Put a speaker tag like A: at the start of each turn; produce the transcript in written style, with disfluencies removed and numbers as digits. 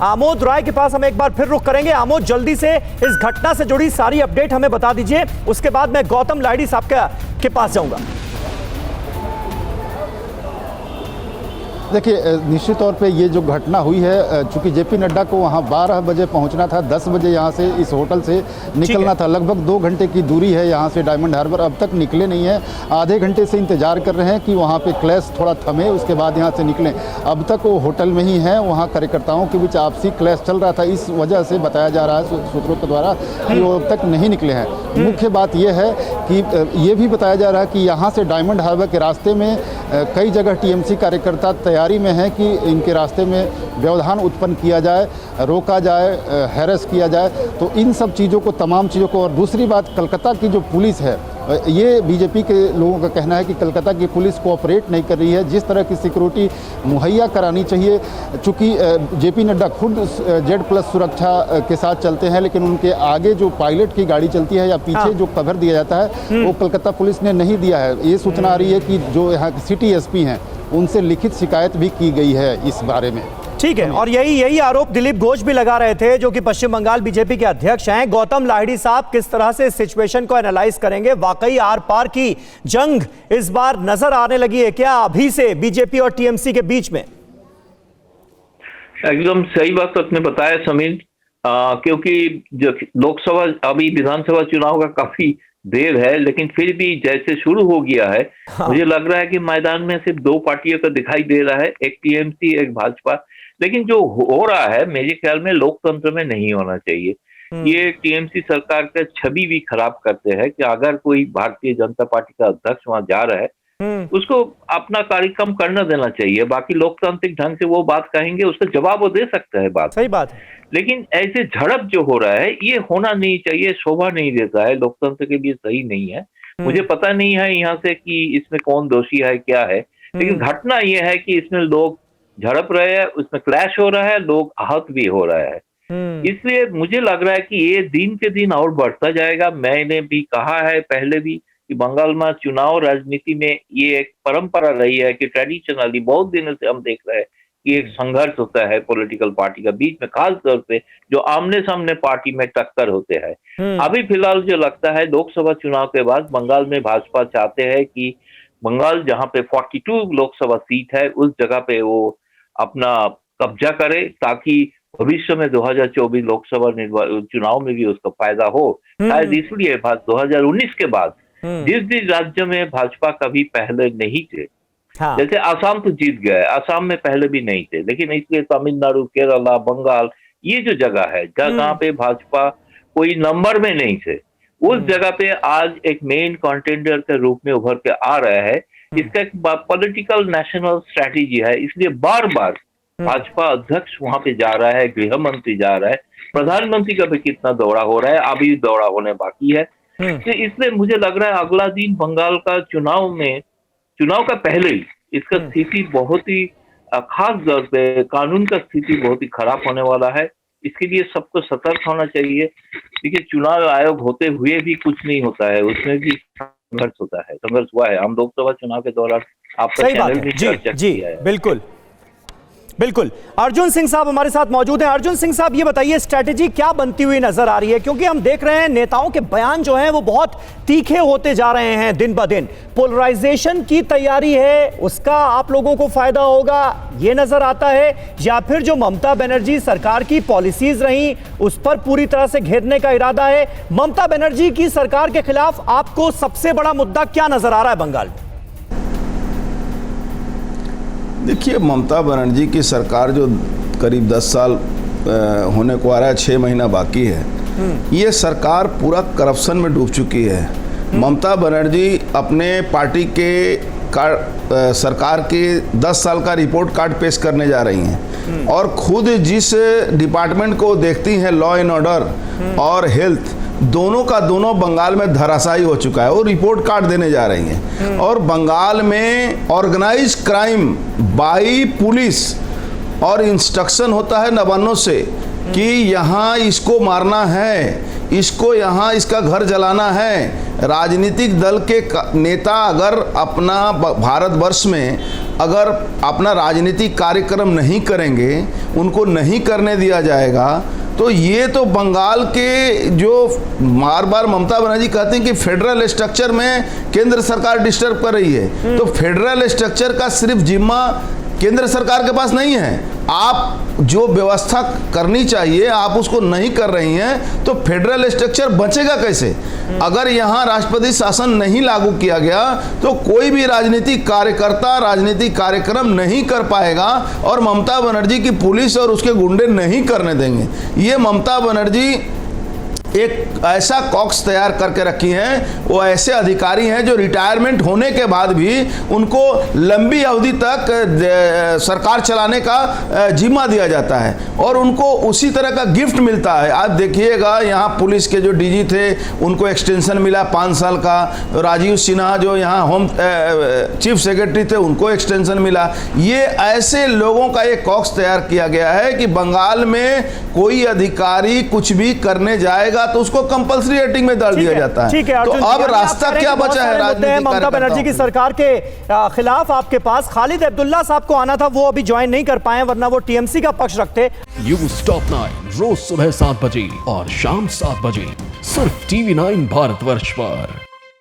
A: आमोद राय के पास हम एक बार फिर रुख करेंगे। आमोद, जल्दी से इस घटना से जुड़ी सारी अपडेट हमें बता दीजिए, उसके बाद मैं गौतम लाहिड़ी साहब के पास जाऊंगा।
B: देखिए, निश्चित तौर पे ये जो घटना हुई है, चूंकि जेपी नड्डा को वहाँ 12 बजे पहुँचना था, 10 बजे यहाँ से इस होटल से निकलना था। लगभग 2 घंटे की दूरी है यहाँ से डायमंड हार्बर। अब तक निकले नहीं हैं। आधे घंटे से इंतजार कर रहे हैं कि वहाँ पे क्लैश थोड़ा थमे, उसके बाद यहाँ से निकलें। अब तक वो होटल में ही हैं। वहाँ कार्यकर्ताओं के बीच आपसी क्लैश चल रहा था, इस वजह से बताया जा रहा है सूत्रों के द्वारा कि वो अब तक नहीं निकले हैं। मुख्य बात यह है कि ये भी बताया जा रहा है कि यहाँ से डायमंड हार्बर के रास्ते में कई जगह टीएमसी कार्यकर्ता तैयारी में है कि इनके रास्ते में व्यवधान उत्पन्न किया जाए, रोका जाए, हैरेस किया जाए। तो इन सब चीज़ों को, तमाम चीज़ों को। और दूसरी बात, कलकत्ता की जो पुलिस है, ये बीजेपी के लोगों का कहना है कि कलकत्ता की पुलिस कोऑपरेट नहीं कर रही है। जिस तरह की सिक्योरिटी मुहैया करानी चाहिए, चूँकि जेपी नड्डा खुद Z+ सुरक्षा के साथ चलते हैं, लेकिन उनके आगे जो पायलट की गाड़ी चलती है या पीछे जो कवर दिया जाता है, वो कलकत्ता पुलिस ने नहीं दिया है। ये सूचना आ रही है कि जो यहाँ के सिटी SP हैं, उनसे लिखित शिकायत भी की गई है इस बारे में।
A: ठीक है, और यही आरोप दिलीप घोष भी लगा रहे थे, जो कि पश्चिम बंगाल बीजेपी के अध्यक्ष हैं। गौतम लाहिड़ी साहब किस तरह से इस सिचुएशन को एनालाइज करेंगे? वाकई आर पार की जंग इस बार नजर आने लगी है क्या अभी से बीजेपी और टीएमसी के बीच में?
C: एकदम सही बात आपने बताया समीर, क्योंकि जो लोकसभा, अभी विधानसभा चुनाव का काफी देर है, लेकिन फिर भी जैसे शुरू हो गया है, मुझे लग रहा है कि मैदान में सिर्फ 2 पार्टियों का दिखाई दे रहा है, एक टीएमसी, एक भाजपा। लेकिन जो हो रहा है मेरे ख्याल में लोकतंत्र में नहीं होना चाहिए। ये टीएमसी सरकार का छवि भी खराब करते हैं कि अगर कोई भारतीय जनता पार्टी का अध्यक्ष वहां जा रहा है, उसको अपना कार्यक्रम करना देना चाहिए। बाकी लोकतांत्रिक ढंग से वो बात कहेंगे, उसका जवाब वो दे सकता है। बात
A: सही बात है,
C: लेकिन ऐसे झड़प जो हो रहा है, ये होना नहीं चाहिए, शोभा नहीं देता है, लोकतंत्र के लिए सही नहीं है। मुझे पता नहीं है यहाँ से कि इसमें कौन दोषी है, क्या है, लेकिन घटना ये है कि इसमें लोग झड़प रहे हैं, उसमें क्लैश हो रहा है, लोग आहत भी हो रहा है। इसलिए मुझे लग रहा है कि ये दिन के दिन और बढ़ता जाएगा। मैंने भी कहा है पहले भी कि बंगाल में चुनाव राजनीति में ये एक परंपरा रही है कि ट्रेडिशनली बहुत दिनों से हम देख रहे हैं कि एक संघर्ष होता है पॉलिटिकल पार्टी का बीच में, खास तौर पे जो आमने सामने पार्टी में टक्कर होते हैं। अभी फिलहाल जो लगता है लोकसभा चुनाव के बाद बंगाल में भाजपा चाहते हैं कि बंगाल जहां पे 42 लोकसभा सीट है, उस जगह पे वो अपना कब्जा करे, ताकि भविष्य में 2024 लोकसभा चुनाव में भी उसका फायदा हो। शायद इसलिए 2019 के बाद जिस भी राज्य में भाजपा कभी पहले नहीं थे, जैसे आसाम तो जीत गए, आसाम में पहले भी नहीं थे, लेकिन इसलिए तमिलनाडु, केरला, बंगाल, ये जो जगह है जहाँ पे भाजपा कोई नंबर में नहीं थे, उस जगह पे आज एक मेन कंटेंडर के रूप में उभर के आ रहा है। इसका एक पॉलिटिकल नेशनल स्ट्रैटेजी है, इसलिए बार बार भाजपा अध्यक्ष वहां पे जा रहा है, गृह मंत्री जा रहा है, प्रधानमंत्री का भी कितना दौरा हो रहा है, अभी दौरा होने बाकी है। तो इसलिए मुझे लग रहा है अगला दिन बंगाल का चुनाव का पहले ही इसका स्थिति बहुत ही, खास तौर पे कानून का स्थिति बहुत ही खराब होने वाला है। इसके लिए सबको सतर्क होना चाहिए। देखिए, चुनाव आयोग होते हुए भी कुछ नहीं होता है, उसमें भी संघर्ष होता है, संघर्ष हुआ है। हम लोकसभा चुनाव के दौरान आपका चैनल भी चर्चा किया है।
A: बिल्कुल बिल्कुल। अर्जुन सिंह साहब हमारे साथ मौजूद हैं। अर्जुन सिंह साहब, ये बताइए स्ट्रैटेजी क्या बनती हुई नजर आ रही है, क्योंकि हम देख रहे हैं नेताओं के बयान जो हैं वो बहुत तीखे होते जा रहे हैं दिन ब दिन। पोलराइजेशन की तैयारी है, उसका आप लोगों को फायदा होगा ये नजर आता है, या फिर जो ममता बनर्जी सरकार की पॉलिसीज रही उस पर पूरी तरह से घेरने का इरादा है? ममता बनर्जी की सरकार के खिलाफ आपको सबसे बड़ा मुद्दा क्या नजर आ रहा है बंगाल में?
D: देखिए, ममता बनर्जी की सरकार जो करीब 10 साल होने को आ रहा है, 6 महीना बाकी है, ये सरकार पूरा करप्शन में डूब चुकी है। ममता बनर्जी अपने पार्टी के सरकार के 10 साल का रिपोर्ट कार्ड पेश करने जा रही हैं, और खुद जिस डिपार्टमेंट को देखती हैं, लॉ एंड ऑर्डर और हेल्थ, दोनों का दोनों बंगाल में धराशायी हो चुका है। वो रिपोर्ट कार्ड देने जा रही हैं, और बंगाल में ऑर्गेनाइज क्राइम बाई पुलिस और इंस्ट्रक्शन होता है नवान्नों से कि यहाँ इसको मारना है, इसको यहाँ इसका घर जलाना है। राजनीतिक दल के नेता अगर अपना भारतवर्ष में अगर अपना राजनीतिक कार्यक्रम नहीं करेंगे, उनको नहीं करने दिया जाएगा, तो ये तो बंगाल के जो बार बार ममता बनर्जी कहते हैं कि फेडरल स्ट्रक्चर में केंद्र सरकार डिस्टर्ब कर रही है, तो फेडरल स्ट्रक्चर का सिर्फ जिम्मा केंद्र सरकार के पास नहीं है। आप जो व्यवस्था करनी चाहिए आप उसको नहीं कर रही हैं, तो फेडरल स्ट्रक्चर बचेगा कैसे? अगर यहाँ राष्ट्रपति शासन नहीं लागू किया गया तो कोई भी राजनीतिक कार्यकर्ता राजनीतिक कार्यक्रम नहीं कर पाएगा और ममता बनर्जी की पुलिस और उसके गुंडे नहीं करने देंगे। ये ममता बनर्जी एक ऐसा कॉक्स तैयार करके रखी हैं, वो ऐसे अधिकारी हैं जो रिटायरमेंट होने के बाद भी उनको लंबी अवधि तक सरकार चलाने का जिम्मा दिया जाता है और उनको उसी तरह का गिफ्ट मिलता है। आप देखिएगा यहाँ पुलिस के जो डीजी थे उनको एक्सटेंशन मिला 5 साल का, राजीव सिन्हा जो यहाँ होम चीफ सेक्रेटरी थे उनको एक्सटेंशन मिला। ये ऐसे लोगों का एक कॉक्स तैयार किया गया है कि बंगाल में कोई अधिकारी कुछ भी करने जाएगा तो उसको कंपल्सरी रेटिंग में डाल दिया जाता है। तो अब रास्ता क्या बचा है राजनीतिक
A: ममता बनर्जी की सरकार के खिलाफ आपके पास खालिद अब्दुल्ला साहब को आना था, वो अभी ज्वाइन नहीं कर पाए, वरना वो टीएमसी का पक्ष रखते।
E: न्यूज़ टॉप 9 रोज सुबह 7 बजे और शाम 7 बजे सिर्फ TV9 भारतवर्ष पर।